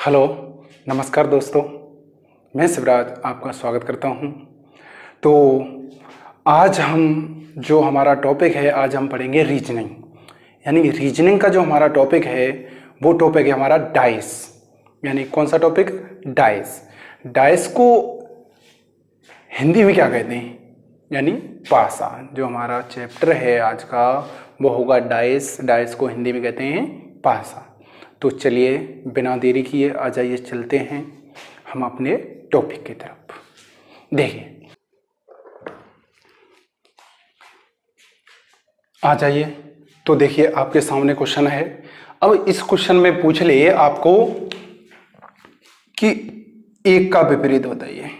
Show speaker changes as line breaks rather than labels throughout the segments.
Hello, नमस्कार दोस्तों। मैं शिवराज आपका स्वागत करता हूं। तो आज जो हमारा टॉपिक है, आज हम पढ़ेंगे रीजनिंग। यानी रीजनिंग का जो हमारा टॉपिक है वो टॉपिक है हमारा डाइस। यानी कौन सा टॉपिक? डाइस। डाइस को हिंदी में क्या कहते हैं? यानी पासा। जो हमारा चैप्टर है आज का वो होगा डाइस। डाइस को हिंदी में कहते हैं पासा। तो चलिए बिना देरी किए आ जाइए, चलते हैं हम अपने टॉपिक की तरफ। देखिए, आ जाइए। तो देखिए आपके सामने क्वेश्चन है। अब इस क्वेश्चन में पूछ लिए आपको कि एक का विपरीत बताइए,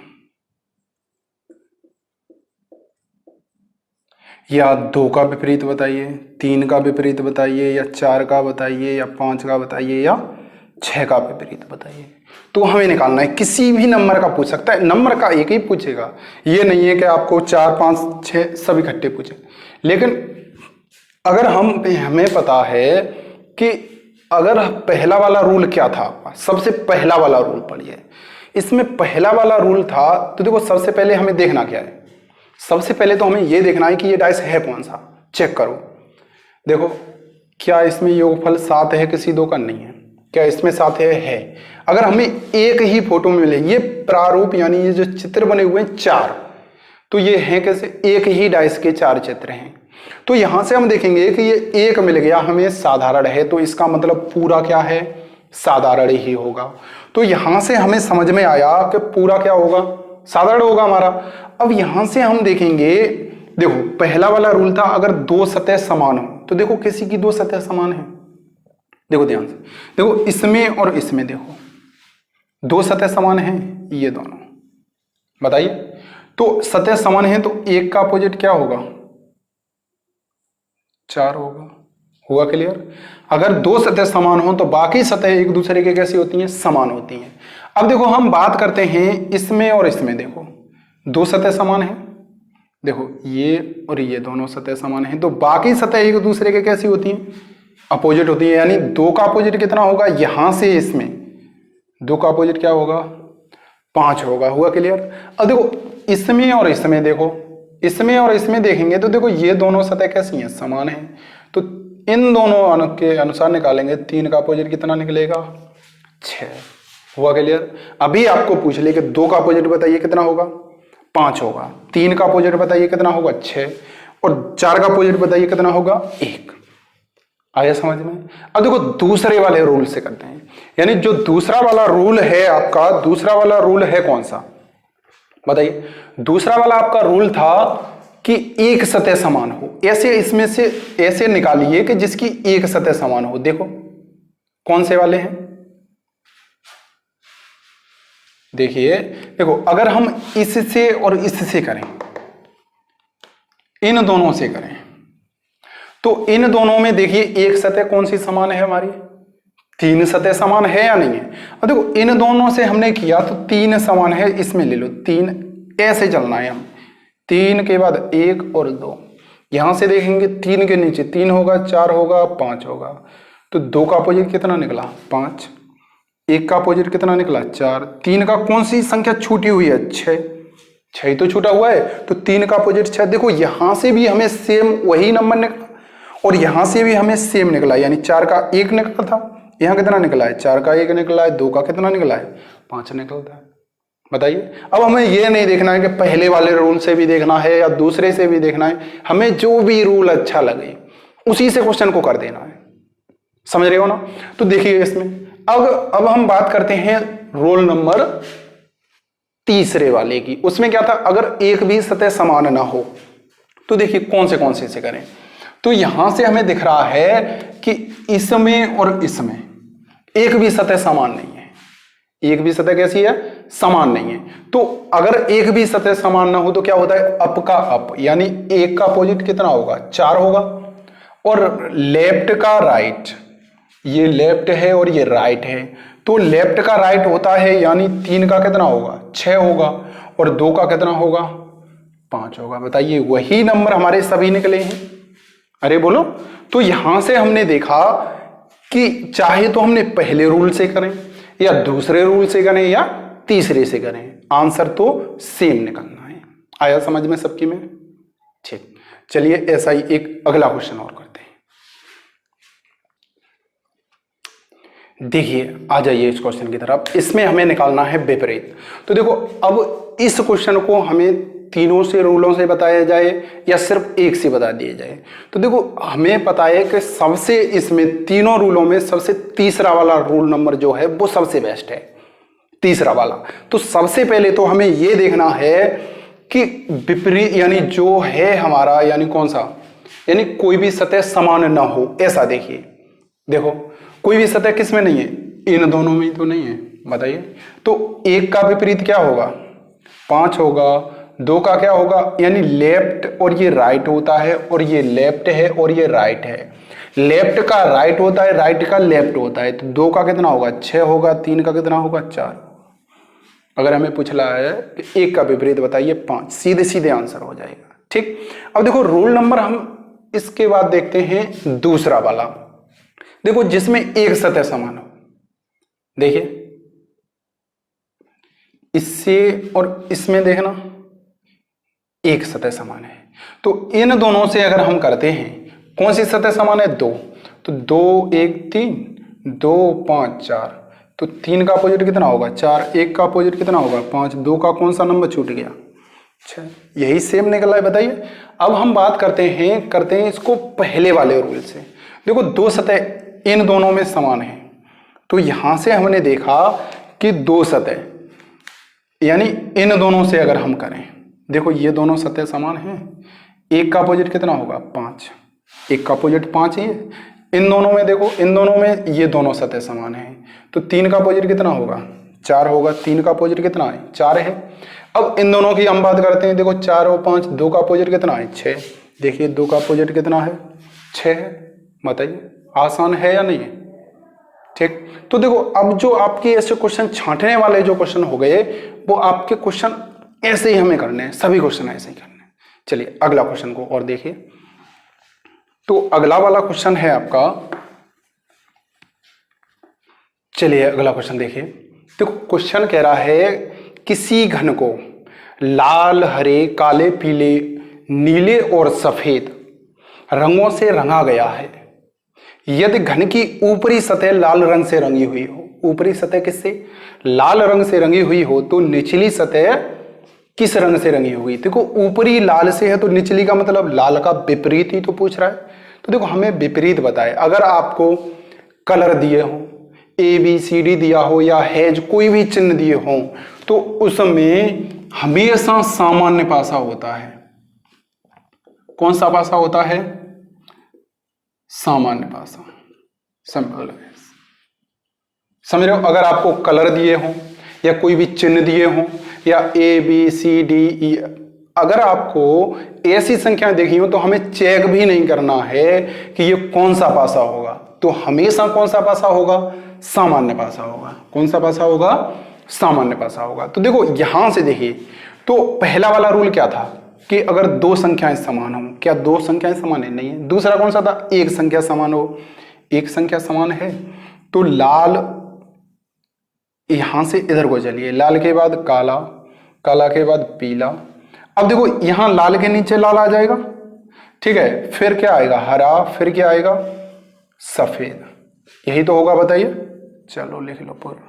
या दो का विपरीत बताइए, तीन का विपरीत बताइए, या चार का बताइए, या पांच का बताइए, या छह का विपरीत बताइए। तो हमें निकालना है। किसी भी नंबर का पूछ सकता है, नंबर का एक ही पूछेगा। ये नहीं है कि आपको चार पांच छह सब इकट्ठे पूछे। लेकिन अगर हमें पता है कि अगर पहला वाला रूल क्या था आपका, सबसे पहला वाला रूल पढ़िए। इसमें पहला वाला रूल था, तो देखो सबसे पहले हमें देखना क्या है। सबसे पहले तो हमें यह देखना है कि ये डाइस है कौन सा। चेक करो, देखो क्या इसमें योगफल 7 है? किसी दो का नहीं है। क्या इसमें 7 है? अगर हमें एक ही फोटो में मिले, ये प्रारूप यानी ये जो चित्र बने हुए हैं चार, तो ये हैं कैसे? एक ही डाइस के चार चित्र हैं। तो यहां से हम देखेंगे कि ये एक मिल गया हमें साधारण है, तो इसका मतलब पूरा क्या है? साधारण ही होगा। तो यहां से हमें समझ में आया कि पूरा क्या होगा? साधारण होगा हमारा। अब यहां से हम देखेंगे, देखो पहला वाला रूल था अगर दो सतह समान हो, तो देखो किसी की दो सतह समान है। देखो ध्यान से, देखो इसमें और इसमें देखो दो सतह समान है, ये दोनों। बताइए, तो सतह समान है तो एक का अपोजिट क्या होगा? चार होगा। हुआ क्लियर? अगर दो सतह समान हो तो बाकी सतह एक दूसरे के कैसी होती हैं? समान होती हैं। अब देखो हम बात करते हैं इसमें और इसमें। देखो दो सतह समान है, देखो ये और ये दोनों सतह समान है, तो बाकी सतह एक दूसरे के कैसी होती हैं? अपोजिट होती है। यानी दो का अपोजिट कितना होगा? यहां से इसमें दो का अपोजिट क्या होगा? 5 होगा। हुआ क्लियर? अब देखो इसमें और इसमें, देखो इसमें और इसमें देखेंगे तो देखो ये दोनों सतह कैसी हैं? समान है। तो इन दोनों के अनुसार निकालेंगे, 3 का अपोजिट कितना निकलेगा? 6। हुआ क्लियर? अभी आपको पूछ ले कि 2 का अपोजिट बताइए कितना होगा? 5 होगा। 3 का अपोजिट बताइए कितना होगा? 6। और 4 का अपोजिट बताइए कितना होगा? 1। आया समझ में? अब देखो दूसरे वाले रूल से करते हैं। यानी जो दूसरा वाला रूल है आपका, दूसरा वाला रूल है कौन सा? बताइए। दूसरा वाला आपका रूल था कि एक सतह समान हो। ऐसे इसमें से ऐसे निकालिए कि जिसकी एक सतह समान हो। देखो कौन से वाले हैं? देखिए, देखो अगर हम इससे और इससे करें, इन दोनों से करें, तो इन दोनों में देखिए एक सतह कौन सी समान है हमारी? 3 सतह समान है या नहीं है? अब देखो इन दोनों से हमने किया तो 3 समान है। इसमें ले लो 3, ऐसे चलना है हम। 3 के बाद 1 और 2, यहां से देखेंगे 3 के नीचे 3 होगा, 4 होगा, 5 होगा। तो 2 का अपोजिट कितना निकला? 5। 1 का अपोजिट कितना निकला? 4। 3 का कौन सी संख्या छूटी हुई है? 6। 6 तो छूटा हुआ है, तो 3 का अपोजिट 6। देखो यहां से भी हमें सेम वही नंबर निकला और यहां से भी हमें सेम निकला। यानी 4 का 1 निकला था, यहां कितना निकला है? 4 का 1 निकला है। 2 का कितना निकला है? 5 निकलता है। बताइए। अब हमें यह नहीं देखना है कि पहले वाले रूल से भी देखना है या दूसरे से भी देखना है। हमें जो भी रूल अच्छा लगे उसी से क्वेश्चन को कर देना है। समझ रहे हो ना? तो देखिए इसमें अब हम बात करते हैं रोल नंबर तीसरे वाले की। उसमें क्या था? अगर एक भी सतह समान ना हो तो देखिए कौन से करें। तो यहां से हमें दिख रहा है कि इसमें और इसमें एक भी सतह समान नहीं है। एक भी सतह कैसी है? समान नहीं है। तो अगर एक भी सतह समान ना हो तो क्या होता है? अप का अप, यानी 1 का अपोजिट कितना होगा? 4 होगा। और लेफ्ट का राइट, ये लेफ्ट है और ये राइट है, तो लेफ्ट का राइट होता है, यानी 3 का कितना होगा? 6 होगा। और 2 का कितना होगा? 5 होगा। बताइए, वही नंबर हमारे सभी निकले हैं। अरे बोलो। तो यहां से हमने देखा कि चाहे तो हमने पहले रूल से करें या दूसरे रूल से करें या तीसरे से करें, आंसर तो सेम निकलना है। आया समझ में सबकी में? ठीक, चलिए ऐसा ही एक अगला क्वेश्चन और करते हैं। देखिए, आ जाइए इस क्वेश्चन की तरफ। इसमें हमें निकालना है विपरीत। तो देखो, अब इस क्वेश्चन को हमें तीनों से रूलों से बताया जाए या सिर्फ एक से बता दिया जाए। तो देखो, हमें पता है कि सबसे इसमें तीनों रूलों में सबसे तीसरा वाला रूल नंबर जो है वो सबसे बेस्ट है, तीसरा वाला। तो सबसे पहले तो हमें ये देखना है कि विपरीत यानी जो है हमारा, यानी कौन सा, यानी कोई भी सतह समान ना हो, ऐसा देखिए। देखो, कोई भी सतह किस में नहीं है? इन दोनों में तो नहीं है, बताइए। तो एक का विपरीत क्या होगा? 5 होगा। 2 का क्या होगा? यानी लेफ्ट और ये राइट होता है, और ये लेफ्ट है और ये राइट है। लेफ्ट का राइट होता है, राइट का लेफ्ट होता है। तो 2 का कितना होगा? 6 होगा। 3 का कितना होगा? 4। अगर हमें पूछ रहा है कि एक का विपरीत बताइए, 5, सीधे सीधे आंसर हो जाएगा। ठीक, अब देखो रूल नंबर हम इसके बाद देखते हैं दूसरा वाला। देखो, जिसमें एक सतह समान हो। देखिए, इससे और इसमें देखना एक सतह समान है। तो इन दोनों से अगर हम करते हैं, कौन सी सतह समान है? 2। तो 2 1 3, 2 5 4। तो 3 का अपोजिट कितना होगा? 4। 1 का अपोजिट कितना होगा? 5। 2 का कौन सा नंबर छूट गया? 6। यही सेम निकला है, बताइए। अब हम बात करते हैं इसको पहले वाले रूल से। देखो, 2 सतह इन दोनों में समान है। तो यहां से हमने देखा कि 2 सतह यानी इन दोनों से अगर हम करें, देखो ये दोनों सतह समान हैं। एक का अपोजिट कितना होगा? 5। एक का अपोजिट 5 ही है। इन दोनों में देखो, इन दोनों में ये दोनों सतह समान हैं। तो 3 का अपोजिट कितना होगा? 4 होगा। 3 का अपोजिट कितना है? 4 है। अब इन दोनों की हम बात करते हैं। देखो, 4 और 5, 2 का अपोजिट कितना है? 6। देखिए, 2 का अपोजिट कितना है? 6 है। बताइए, आसान है या नहीं है? ठीक, तो देखो, अब जो आपके ऐसे क्वेश्चन छांटने वाले जो क्वेश्चन हो गए, वो आपके क्वेश्चन ऐसे ही हमें करने हैं, सभी क्वेश्चन ऐसे ही करने हैं। चलिए अगला क्वेश्चन को और देखिए। तो अगला वाला क्वेश्चन है आपका, चलिए अगला क्वेश्चन देखिए। देखो, क्वेश्चन कह रहा है किसी घन को लाल, हरे, काले, पीले, नीले और सफेद रंगों से रंगा गया है। यदि घन की ऊपरी सतह लाल रंग से रंगी हुई हो, ऊपरी सतह किससे? लाल रंग से रंगी हुई हो, तो निचली सतह किस रंग से रंगी होगी? देखो, ऊपरी लाल से है तो निचली का मतलब लाल का विपरीत ही तो पूछ रहा है। तो देखो, हमें विपरीत बताए। अगर आपको कलर दिए हो, ABCD दिया हो या हैज कोई भी चिन्ह दिए हो, तो उसमें हमेशा सामान्य पासा होता है। कौन सा पासा होता है? सामान्य पासा। सिंपल है, समझ रहे हो? अगर आपको कलर दिए हो या कोई भी चिन्ह दिए हो या ABCDE, अगर आपको ऐसी संख्या देखी हो तो हमें चेक भी नहीं करना है कि ये कौन सा पासा होगा। तो हमेशा कौन सा पासा होगा? सामान्य पासा होगा। कौन सा पासा होगा? सामान्य पासा होगा। तो देखो, यहां से देखिए, तो पहला वाला रूल क्या था कि अगर 2 संख्याएं समान हो। क्या 2 संख्याएं समान है? नहीं है। दूसरा कौन सा था? एक संख्या समान हो। एक संख्या समान है। तो लाल, यहां से इधर को चलिए, लाल के बाद काला, काला के बाद पीला। अब देखो, यहां लाल के नीचे लाल आ जाएगा, ठीक है। फिर क्या आएगा? हरा। फिर क्या आएगा? सफेद। यही तो होगा, बताइए। चलो लिख लो पूरा।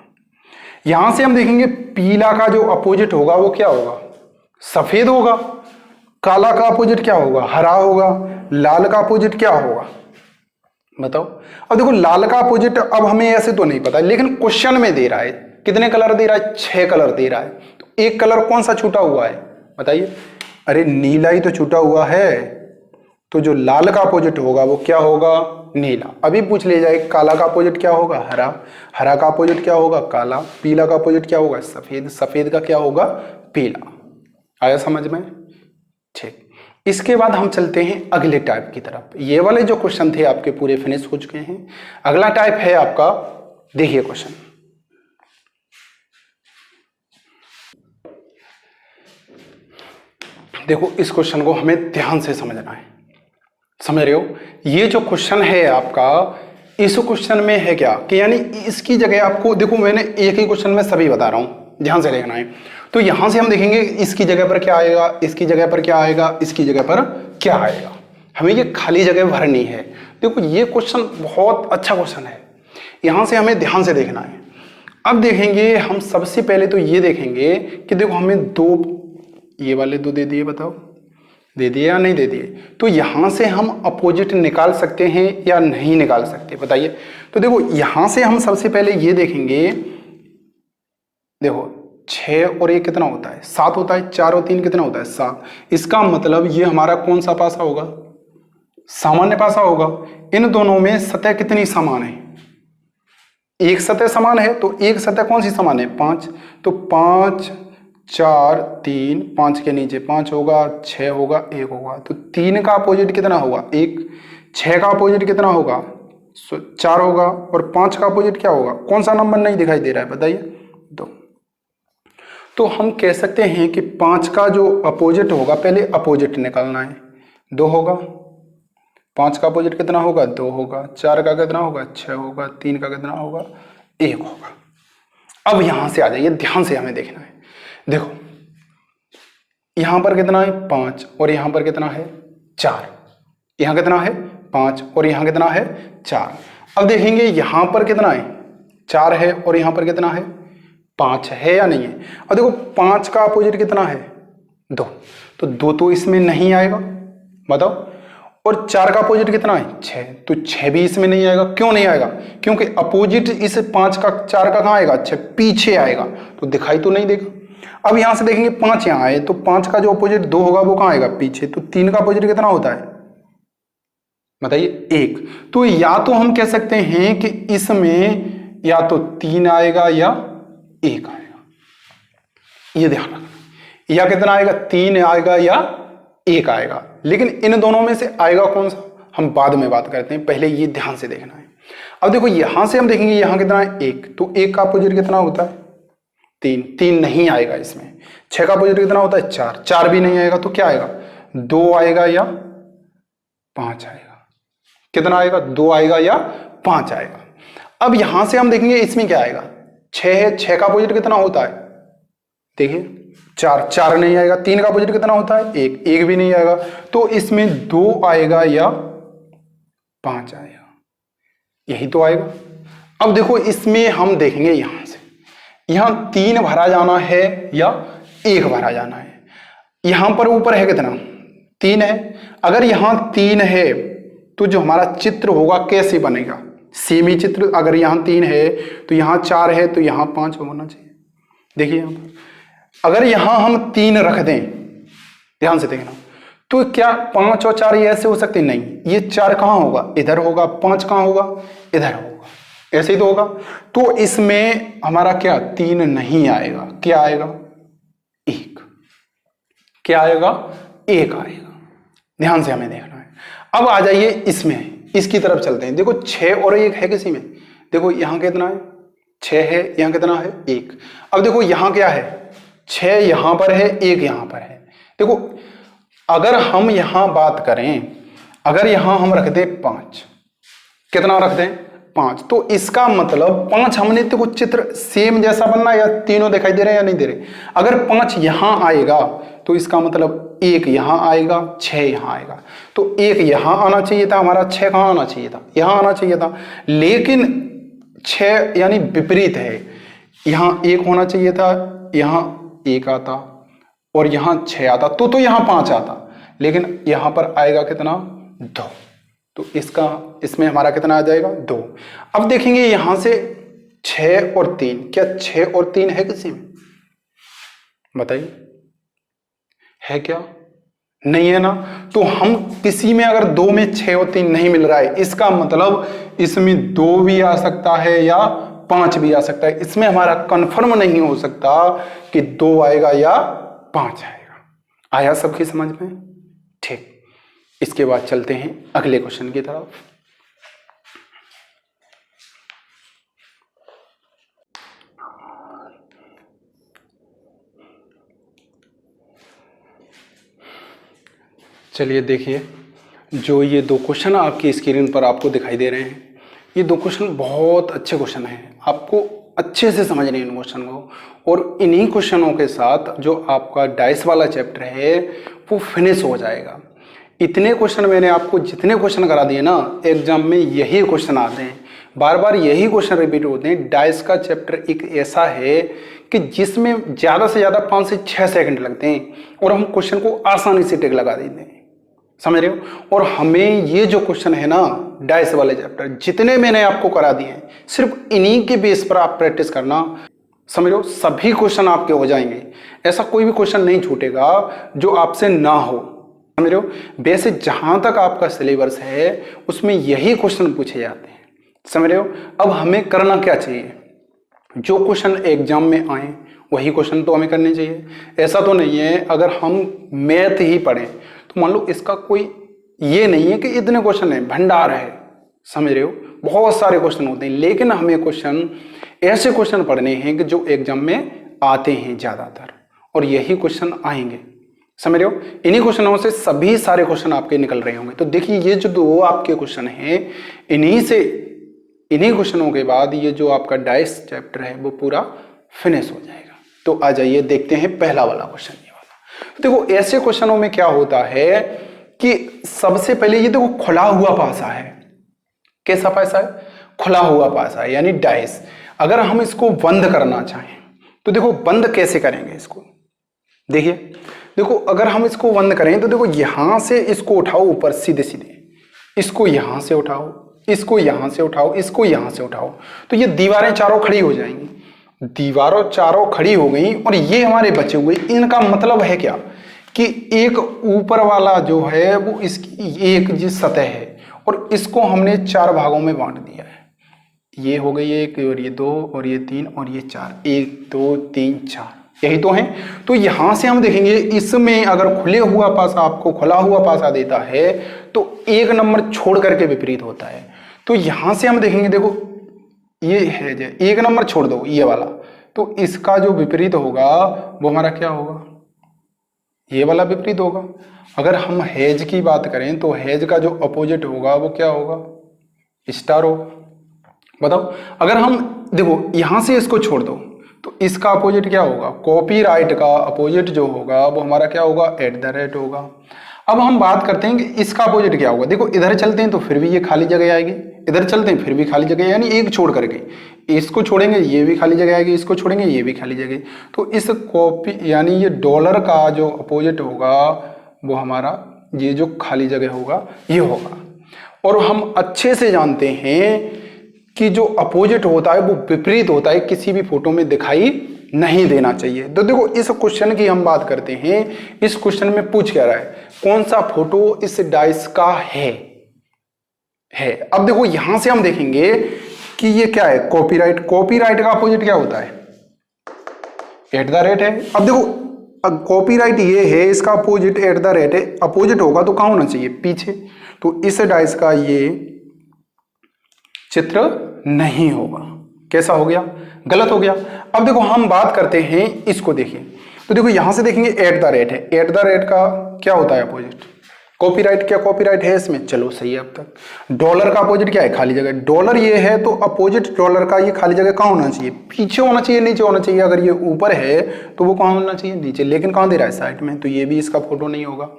यहां से हम देखेंगे पीला का जो अपोजिट होगा वो क्या होगा? सफेद होगा। काला का अपोजिट क्या होगा? हरा होगा। लाल का अपोजिट क्या होगा? बताओ। अब देखो, लाल का अपोजिट अब हमें ऐसे तो नहीं पता, लेकिन क्वेश्चन में दे रहा है। कितने कलर दे रहा है? 6 कलर दे रहा है। तो एक कलर कौन सा छूटा हुआ है? बताइए। अरे, नीला ही तो छूटा हुआ है। तो जो लाल का अपोजिट होगा वो क्या होगा? नीला। अभी पूछ ले जाए काला का अपोजिट क्या होगा? हरा। हरा का अपोजिट क्या होगा? काला। पीला का अपोजिट क्या होगा? सफेद। सफेद का क्या होगा? पीला। आया समझ में? ठीक, इसके बाद हम चलते हैं अगले टाइप की तरफ। ये वाले जो क्वेश्चन थे आपके पूरे फिनिश हो चुके हैं। अगला टाइप है आपका, देखिए क्वेश्चन। देखो, इस क्वेश्चन को हमें ध्यान से समझना है। समझ रहे हो? ये जो क्वेश्चन है आपका, इस क्वेश्चन में है क्या कि यानी इसकी जगह आपको देखो, मैंने एक ही क्वेश्चन में सभी बता रहा हूं, ध्यान से देखना है। तो यहां से हम देखेंगे इसकी जगह पर क्या आएगा, इसकी जगह पर क्या आएगा, इसकी जगह पर क्या आएगा, हमें ये खाली जगह भरनी है। देखो ये क्वेश्चन बहुत अच्छा क्वेश्चन है, यहां से हमें ध्यान से देखना है। अब देखेंगे हम सबसे पहले तो ये देखेंगे कि देखो हमें दो, ये वाले दो दे दिए, बताओ दे दिए या नहीं दे दिए। तो यहां से हम अपोजिट निकाल सकते हैं या नहीं निकाल सकते, बताइए। तो देखो यहां से हम सबसे पहले ये देखेंगे, देखो 6 और 1 कितना होता है, 7 होता है, 4 और 3 कितना होता है, 7। इसका मतलब ये हमारा कौन सा पासा होगा, सामान्य पासा होगा। इन दोनों में सतह कितनी समान है, एक सतह समान है। तो एक सतह कौन सी समान है, 5। तो 5 4 3, 5 के नीचे 5 होगा, 6 होगा, 1 होगा। तो 3 का अपोजिट कितना होगा, 1। 6 का अपोजिट कितना होगा, 4 होगा। और 5 का अपोजिट क्या होगा, कौन सा नंबर नहीं दिखाई दे रहा है, बताइए, 2। तो हम कह सकते हैं कि 5 का जो अपोजिट होगा, पहले अपोजिट निकालना है, 2 होगा। 5 का अपोजिट कितना होगा, 2 होगा। 4 का कितना होगा, 6 होगा। 3 का कितना होगा, 1 होगा। अब यहां से आ जाइए, ध्यान से हमें देखना है। देखो यहां पर कितना है, 5, और यहां पर कितना है, 4। यहां कितना है, 5, और यहां कितना है, 4। अब देखेंगे यहां पर कितना है, 4 है, और यहां पर कितना है, 5 है या नहीं है। और देखो 5 का अपोजिट कितना है, 2। तो 2 तो इसमें नहीं आएगा, बताओ। और 4 का अपोजिट कितना है, 6। तो 6 भी इसमें नहीं आएगा। क्यों नहीं आएगा, क्योंकि अपोजिट इस 5 का 4 का कहां आएगा, 6 पीछे आएगा, तो दिखाई तो नहीं देगा। अब यहां से देखेंगे 5 यहां आए, तो 5 का जो अपोजिट 2 होगा वो कहां आएगा, पीछे। तो 3 का अपोजिट कितना होता है, बताइए, 1। तो या तो हम कह सकते हैं कि इसमें या तो 3 आएगा या 1 आएगा, ये ध्यान रखना। या कितना आएगा, 3 आएगा या 1 आएगा। लेकिन इन दोनों में से आएगा कौन सा, हम बाद में बात करते हैं, पहले ये ध्यान से देखना है। अब देखो यहां से हम देखेंगे यहां कितना है, 1। तो 1 का अपोजिट कितना होता है, 3। 3 नहीं आएगा इसमें। 6 का अपोजिट कितना होता है, 4। 4 भी नहीं आएगा, तो क्या आएगा, 2 आएगा या 5 आएगा। कितना आएगा, 2 आएगा या 5 आएगा। अब यहां से हम देखेंगे इसमें क्या आएगा, 6 है। 6 का अपोजिट कितना होता है, देखिए 4। 4 नहीं आएगा। 3 का अपोजिट कितना होता है, 1। 1 भी नहीं आएगा। तो इसमें 2 आएगा या 5 आएगा, यही तो आएगा। अब देखो इसमें हम देखेंगे यहां से, यहां 3 भरा जाना है या 1 भरा जाना है। यहां पर ऊपर है कितना, 3 है। अगर यहां 3 है तो जो हमारा चित्र होगा कैसे बनेगा, सेमी चित्र। अगर यहां 3 है तो यहां 4 है, तो यहां 5 होना चाहिए। देखिए यहां पर अगर यहां हम 3 रख दें, ध्यान से देखना, तो क्या 5 और 4 ये ऐसे हो सकते, नहीं। ये 4 कहां होगा, इधर होगा। 5 कहां होगा, इधर होगा, ऐसे ही तो होगा। तो इसमें हमारा क्या, 3 नहीं आएगा। क्या आएगा, 1। क्या आएगा, 1 आएगा। ध्यान से हमें देखना है। अब आ जाइए इसमें, इसकी तरफ चलते हैं। देखो 6 और 1 है किसी में, देखो यहां कितना है, 6 है, यहां कितना है, 1। अब देखो यहां क्या है, 6 यहां पर है, 1 यहां पर है। देखो अगर हम यहां बात करें, अगर यहां हम रख दें 5, कितना रख दें, 5, तो इसका मतलब 5 हमने, देखो चित्र सेम जैसा बनना है, या तीनों दिखाई दे रहे हैं या नहीं दे रहे। अगर 5 यहां आएगा तो इसका मतलब 1 यहां आएगा, 6 यहां आएगा। तो 1 यहां आना चाहिए था हमारा, 6 कहां आना चाहिए था, यहां आना चाहिए था। लेकिन 6 यानी विपरीत है, यहां 1 होना चाहिए था, यहां 1 आता, और यहां 6 आता, तो यहां 5 आता। लेकिन यहां पर आएगा कितना, 2। तो इसमें हमारा कितना आ जाएगा, 2। अब देखेंगे यहां से 6 और 3, क्या 6 और 3 है किसी में, बताइए, है क्या, नहीं है ना। तो हम किसी में अगर 2 में 6 और 3 नहीं मिल रहा है, इसका मतलब इसमें 2 भी आ सकता है या 5 भी आ सकता है। इसमें हमारा कंफर्म नहीं हो सकता कि 2 आएगा या 5 आएगा। आया सबकी समझ में, ठीक। इसके बाद चलते हैं अगले क्वेश्चन की तरफ। चलिए देखिए, जो ये 2 क्वेश्चन आपकी स्क्रीन पर आपको दिखाई दे रहे हैं, ये दो क्वेश्चन बहुत अच्छे क्वेश्चन हैं, आपको अच्छे से समझने इन क्वेश्चन को, और इन्हीं क्वेश्चनों के साथ जो आपका डाइस वाला चैप्टर है वो फिनिश हो जाएगा। इतने क्वेश्चन मैंने आपको जितने क्वेश्चन करा दिए ना एग्जाम में, यही क्वेश्चन आते हैं, बार बार यही क्वेश्चन रिपीट होते हैं। डाइस का चैप्टर एक ऐसा है कि जिसमें ज़्यादा से ज़्यादा 5 से 6 सेकंड लगते हैं और हम क्वेश्चन को आसानी से टिक लगा देते हैं, समझ रहे हो। और हमें ये जो क्वेश्चन है ना डाइस वाले चैप्टर जितने मैंने आपको करा दिए हैं, सिर्फ इन्हीं के बेस पर आप प्रैक्टिस करना, समझ लो सभी क्वेश्चन आपके हो जाएंगे। ऐसा कोई भी क्वेश्चन नहीं छूटेगा जो आपसे ना हो, समझ रहे हो। वैसे जहां तक आपका सिलेबस है उसमें यही क्वेश्चन पूछे जाते हैं, समझ रहे हो। अब हमें करना क्या चाहिए, जो क्वेश्चन एग्जाम में आए वही क्वेश्चन तो हमें करने चाहिए। ऐसा तो नहीं है अगर हम मैथ ही पढ़ें तो मान लो इसका कोई ये नहीं है कि इतने क्वेश्चन है, भंडार है, समझ रहे हो, बहुत सारे क्वेश्चन होते हैं, लेकिन हमें क्वेश्चन ऐसे क्वेश्चन पढ़ने हैं कि जो एग्जाम में आते हैं ज़्यादातर, और यही क्वेश्चन आएंगे, समझ रहे हो। इन्हीं क्वेश्चनों से सभी सारे क्वेश्चन आपके निकल रहे होंगे। तो देखिए ये जो दो आपके क्वेश्चन हैं, इन्हीं क्वेश्चनों के बाद ये जो आपका डाइस चैप्टर है वो पूरा फिनिश हो जाएगा। तो आ जाइए देखते हैं पहला वाला क्वेश्चन, ये वाला। देखो ऐसे क्वेश्चनों में क्या होता है कि सबसे पहले ये देखो खुला हुआ पासा है। कैसा पासा है, खुला हुआ पासा है, यानी डाइस। अगर हम इसको बंद करना चाहें तो देखो बंद कैसे करेंगे इसको, देखिए देखो अगर हम इसको बंद करें तो देखो यहां से इसको उठाओ ऊपर सीधे सीधे, इसको यहां से उठाओ, इसको यहां से उठाओ, इसको यहां से उठाओ, तो ये दीवारें चारों खड़ी हो जाएंगी। दीवारों चारों खड़ी हो गई और ये हमारे बचे हुए, इनका मतलब है क्या कि एक ऊपर वाला जो है वो इसकी एक जिस सतह है और इसको हमने 4 भागों में बांट दिया है। ये हो गई 1 और ये 2 और ये 3 और ये 4, 1 2 3 4, यही तो है। तो यहां से हम देखेंगे इसमें अगर खुले हुआ पासा आपको खुला हुआ पासा देता है तो 1 नंबर छोड़ करके विपरीत होता है। तो यहां से हम देखेंगे, देखो ये है जो 1 नंबर छोड़ दो ये वाला, तो इसका जो विपरीत होगा वो हमारा क्या होगा, ये वाला विपरीत होगा। अगर हम हेज की बात करें तो हेज का जो अपोजिट होगा वो क्या होगा, स्टार होगा। बताओ अगर हम देखो यहां से इसको छोड़ दो तो इसका अपोजिट क्या होगा, कॉपीराइट का अपोजिट जो होगा वो हमारा क्या होगा, @ होगा। अब हम बात करते हैं कि इसका अपोजिट क्या होगा। देखो इधर चलते हैं तो फिर भी ये खाली जगह आएगी, इधर चलते हैं फिर भी खाली जगह, यानी एक छोड़ करके इसको छोड़ेंगे ये भी खाली जगह आएगी, इसको छोड़ेंगे ये भी खाली जगह। तो इस कॉपी यानी ये डॉलर का जो अपोजिट होगा वो हमारा ये जो खाली जगह होगा ये होगा। और हम अच्छे से जानते हैं कि जो अपोजिट होता है वो विपरीत होता है, किसी भी फोटो में दिखाई नहीं देना चाहिए। तो देखो इस क्वेश्चन की हम बात करते हैं, इस क्वेश्चन में पूछ क्या रहा है, कौन सा फोटो इस डाइस का है। अब देखो यहां से हम देखेंगे कि ये क्या है, कॉपीराइट। कॉपीराइट का अपोजिट क्या होता है, @ है। अब देखो कॉपीराइट ये है, इसका अपोजिट @ है, अपोजिट होगा तो कहां होना चाहिए, पीछे। तो इस डाइस का ये चित्र नहीं होगा। कैसा हो गया, गलत हो गया। अब देखो हम बात करते हैं इसको, देखिए तो देखो यहां से देखेंगे @ है, @ का क्या होता है अपोजिट, कॉपीराइट। क्या कॉपीराइट है इसमें, चलो सही है अब तक। डॉलर का अपोजिट क्या है, खाली जगह। डॉलर ये है तो अपोजिट डॉलर का ये खाली जगह कहाँ होना चाहिए, पीछे होना चाहिए, नीचे होना चाहिए। अगर ये ऊपर है तो वो कहाँ होना चाहिए, नीचे, लेकिन कहाँ दे रहा है, साइड में, तो ये भी इसका फोटो नहीं होगा।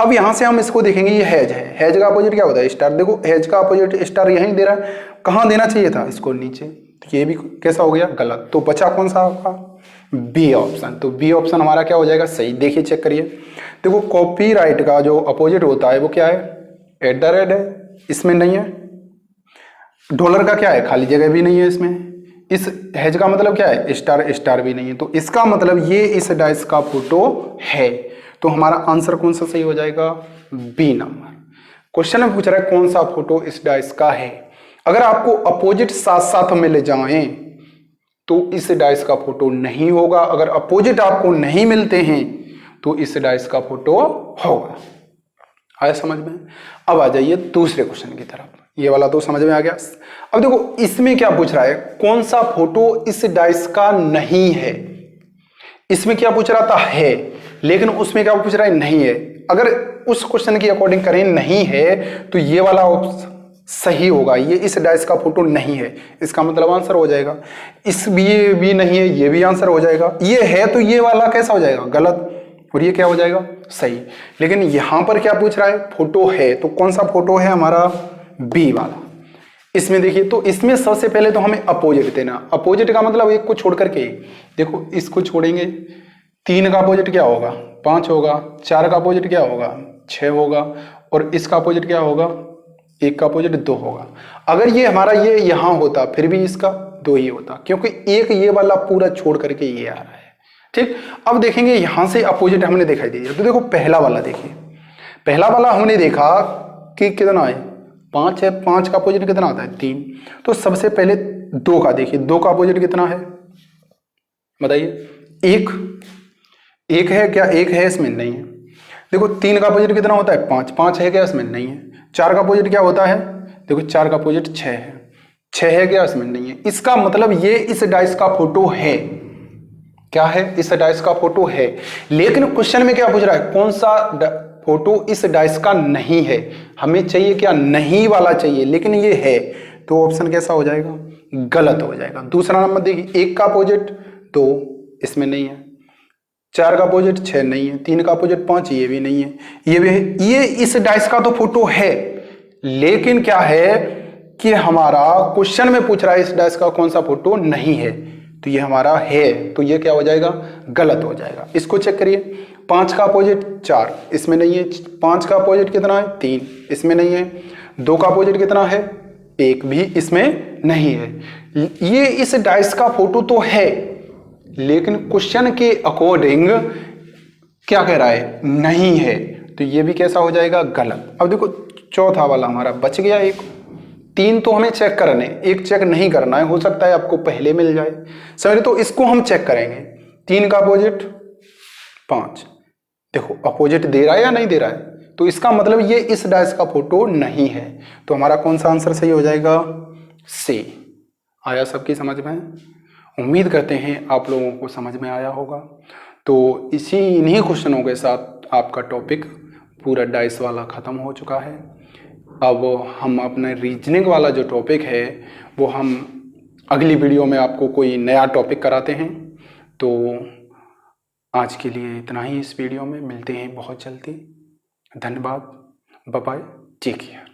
अब यहाँ से हम इसको देखेंगे, ये हैज है, हैज का अपोजिट क्या होता है, स्टार। देखो हैज का अपोजिट स्टार यहीं दे रहा है, कहाँ देना चाहिए था, इसको नीचे। तो ये भी कैसा हो गया, गलत। तो बचा कौन सा आपका, बी ऑप्शन। तो बी ऑप्शन हमारा क्या हो जाएगा, सही। देखिए चेक करिए, देखो कॉपीराइट का जो अपोजिट होता है वो क्या है, @ है, इसमें नहीं है। डॉलर का क्या है, खाली जगह भी नहीं है इसमें। इस हैज का मतलब क्या है, स्टार भी नहीं है। तो इसका मतलब ये इस डाइस का फोटो है। तो हमारा आंसर कौन सा सही हो जाएगा, बी नंबर। क्वेश्चन में पूछ रहा है कौन सा फोटो इस डाइस का है। अगर आपको अपोजिट साथ साथ मिल जाएं तो इस डाइस का फोटो नहीं होगा। अगर अपोजिट आपको नहीं मिलते हैं तो इस डाइस का फोटो होगा। आया समझ में। अब आ जाइए दूसरे क्वेश्चन की तरफ, ये वाला तो समझ में आ गया। अब देखो इसमें क्या पूछ रहा है, कौन सा फोटो इस डाइस का नहीं है। इसमें क्या पूछ रहा था, है, लेकिन उसमें क्या पूछ रहा है, नहीं है। अगर उस क्वेश्चन की अकॉर्डिंग करें नहीं है तो ये वाला सही होगा, ये इस डाइस का फोटो नहीं है, इसका मतलब आंसर हो जाएगा। इस ये भी नहीं है, ये भी आंसर हो जाएगा। ये है तो ये वाला कैसा हो जाएगा, गलत, और ये क्या हो जाएगा, सही। लेकिन यहां पर क्या पूछ रहा है, फोटो है, तो कौन सा फोटो है हमारा, बी वाला। इसमें देखिए, तो इसमें सबसे पहले तो हमें अपोजिट देना। अपोजिट का मतलब एक को छोड़ करके, देखो इसको छोड़ेंगे, 3 का अपोजिट क्या होगा, 5 होगा, 4 का अपोजिट क्या होगा, 6 होगा, और इसका अपोजिट क्या होगा, 1 का अपोजिट 2 होगा। अगर ये हमारा ये यहां होता फिर भी इसका 2 ही होता, क्योंकि एक ये वाला पूरा छोड़ करके ये आ रहा है। ठीक, अब देखेंगे यहां से अपोजिट हमने दिखाई दिया, तो देखो पहला वाला देखिए, पहला वाला हमने देखा कि कितना है, 5 है, 5 का अपोजिट कितना आता है, 3। तो सबसे पहले 2 का देखिए, 2 का अपोजिट कितना है बताइए, 1। 1 है क्या, 1 है इसमें, नहीं है। देखो 3 का अपोजिट कितना होता है, 5। 5 है क्या इसमें, नहीं है। 4 का अपोजिट क्या होता है, देखो 4 का अपोजिट 6 है। 6 है क्या इसमें, नहीं है। इसका मतलब ये इस डाइस का फोटो है, क्या है, इस डाइस का फोटो है। लेकिन क्वेश्चन में क्या पूछ रहा है, कौन सा फोटो इस डाइस का नहीं है। हमें चाहिए क्या, नहीं वाला चाहिए, लेकिन ये है, तो ऑप्शन कैसा हो जाएगा, गलत हो जाएगा। दूसरा नंबर देखिए, 1 का अपोजिट 2, इसमें नहीं है। 4 का अपोजिट 6 नहीं है। 3 का अपोजिट 5, ये भी नहीं है, ये भी है। ये इस डाइस का तो फोटो है, लेकिन क्या है कि हमारा क्वेश्चन में पूछ रहा है इस डाइस का कौन सा फोटो नहीं है, तो ये हमारा है, तो ये क्या हो जाएगा, गलत हो जाएगा। इसको चेक करिए, 5 का अपोजिट 4, इसमें नहीं है। 5 का अपोजिट कितना है, 3, इसमें नहीं है। 2 का अपोजिट कितना है, 1, भी इसमें नहीं है। ये इस डाइस का फोटो तो है, लेकिन क्वेश्चन के अकॉर्डिंग क्या कह रहा है, नहीं है, तो ये भी कैसा हो जाएगा, गलत। अब देखो चौथा वाला हमारा बच गया एक। 3 तो हमें चेक करने, 1 चेक नहीं करना है, हो सकता है आपको पहले मिल जाए, समझे, तो इसको हम चेक करेंगे। 3 का अपोजिट 5, देखो अपोजिट दे रहा है या नहीं दे रहा है, तो इसका मतलब ये इस डाइस का फोटो नहीं है, तो हमारा कौन सा आंसर सही हो जाएगा, सी। आया सबकी समझ में, उम्मीद करते हैं आप लोगों को समझ में आया होगा। तो इन्हीं क्वेश्चनों के साथ आपका टॉपिक पूरा डाइस वाला ख़त्म हो चुका है। अब हम अपने रीजनिंग वाला जो टॉपिक है वो हम अगली वीडियो में आपको कोई नया टॉपिक कराते हैं। तो आज के लिए इतना ही इस वीडियो में, मिलते हैं बहुत जल्दी। धन्यवाद, बाय बाय, टेक केयर।